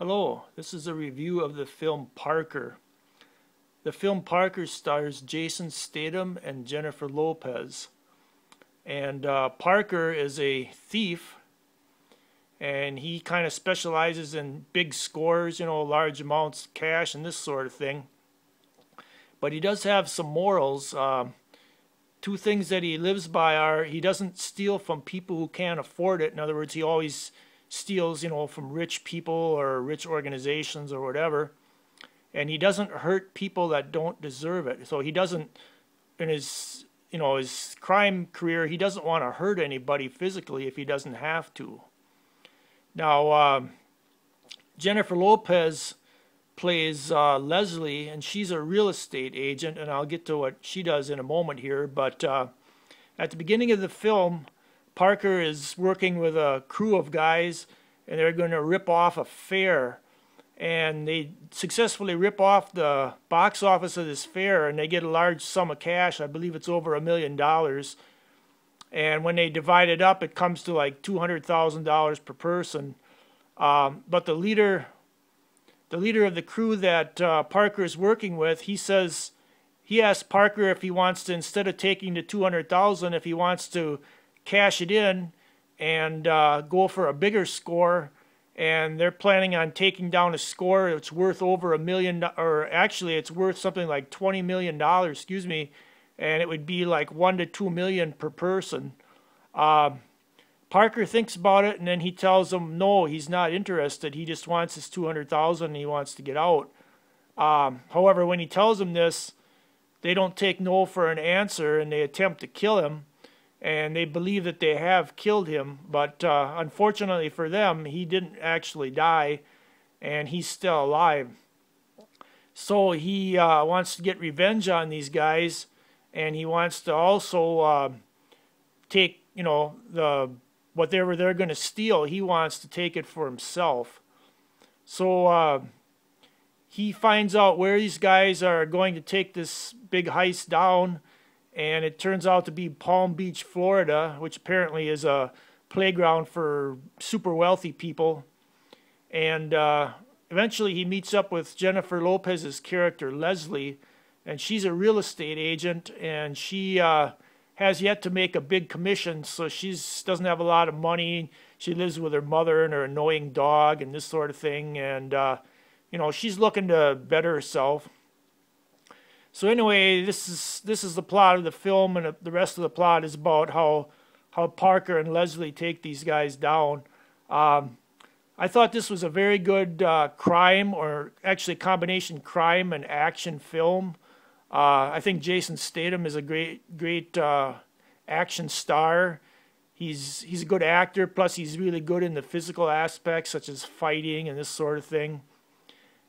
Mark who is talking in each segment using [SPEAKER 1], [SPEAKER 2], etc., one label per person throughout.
[SPEAKER 1] Hello, this is a review of the film Parker. The film Parker stars Jason Statham and Jennifer Lopez. And Parker is a thief, and he kind of specializes in big scores, large amounts of cash and this sort of thing. But he does have some morals. Two things that he lives by are he doesn't steal from people who can't afford it. In other words, he always steals, from rich people or rich organizations or whatever. And he doesn't hurt people that don't deserve it. So he doesn't, in his, his crime career, he doesn't want to hurt anybody physically if he doesn't have to. Now, Jennifer Lopez plays Leslie, and she's a real estate agent, and I'll get to what she does in a moment here. But at the beginning of the film, Parker is working with a crew of guys, and they're going to rip off a fair. And they successfully rip off the box office of this fair, and they get a large sum of cash. I believe it's over $1 million. And when they divide it up, it comes to like $200,000 per person. But the leader of the crew that Parker is working with, he asks Parker if he wants to, instead of taking the $200,000, if he wants to cash it in and go for a bigger score. And they're planning on taking down a score that's worth over $1 million, or actually it's worth something like $20 million, excuse me, and it would be like $1 to $2 million per person. Parker thinks about it, and then he tells them no, he's not interested. He just wants his $200,000 and he wants to get out. However, when he tells them this, they don't take no for an answer, and they attempt to kill him. And they believe that they have killed him, but unfortunately for them, he didn't actually die, and he's still alive. So he wants to get revenge on these guys, and he wants to also take, whatever they're going to steal, he wants to take it for himself. So he finds out where these guys are going to take this big heist down. And it turns out to be Palm Beach, Florida, which apparently is a playground for super wealthy people. And eventually he meets up with Jennifer Lopez's character, Leslie, and she's a real estate agent, and she has yet to make a big commission, so she doesn't have a lot of money. She lives with her mother and her annoying dog and this sort of thing, and she's looking to better herself. So anyway, this is the plot of the film, and the rest of the plot is about how Parker and Leslie take these guys down. I thought this was a very good crime, or actually combination crime and action film. I think Jason Statham is a great action star. He's a good actor, plus he's really good in the physical aspects, such as fighting and this sort of thing.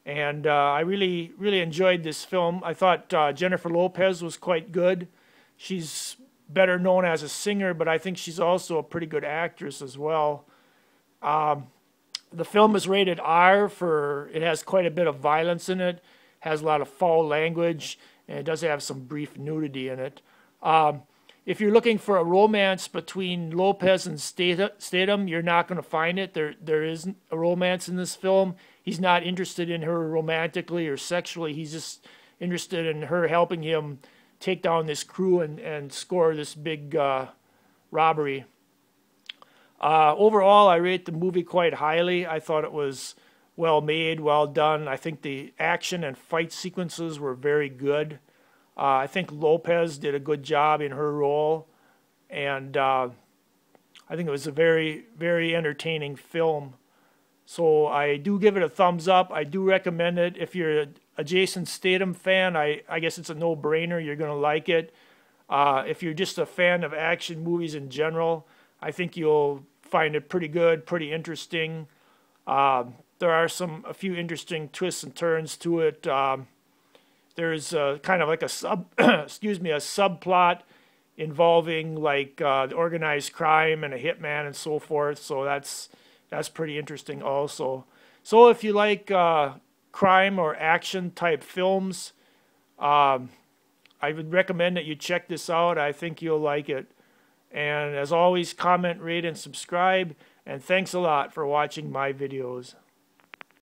[SPEAKER 1] And I really enjoyed this film. I thought Jennifer Lopez was quite good. She's better known as a singer, but I think she's also a pretty good actress as well. The film is rated R it has quite a bit of violence in it, has a lot of foul language, and it does have some brief nudity in it. If you're looking for a romance between Lopez and Statham, you're not going to find it. There isn't a romance in this film. He's not interested in her romantically or sexually. He's just interested in her helping him take down this crew and score this big robbery. Overall, I rate the movie quite highly. I thought it was well made, well done. I think the action and fight sequences were very good. I think Lopez did a good job in her role, and I think it was a very, very entertaining film. So I do give it a thumbs up. I do recommend it. If you're a Jason Statham fan, I guess it's a no-brainer. You're going to like it. If you're just a fan of action movies in general, I think you'll find it pretty good, pretty interesting. There are a few interesting twists and turns to it. There's kind of like a subplot involving like organized crime and a hitman and so forth. So that's pretty interesting also. So if you like crime or action type films, I would recommend that you check this out. I think you'll like it. And as always, comment, rate, and subscribe. And thanks a lot for watching my videos.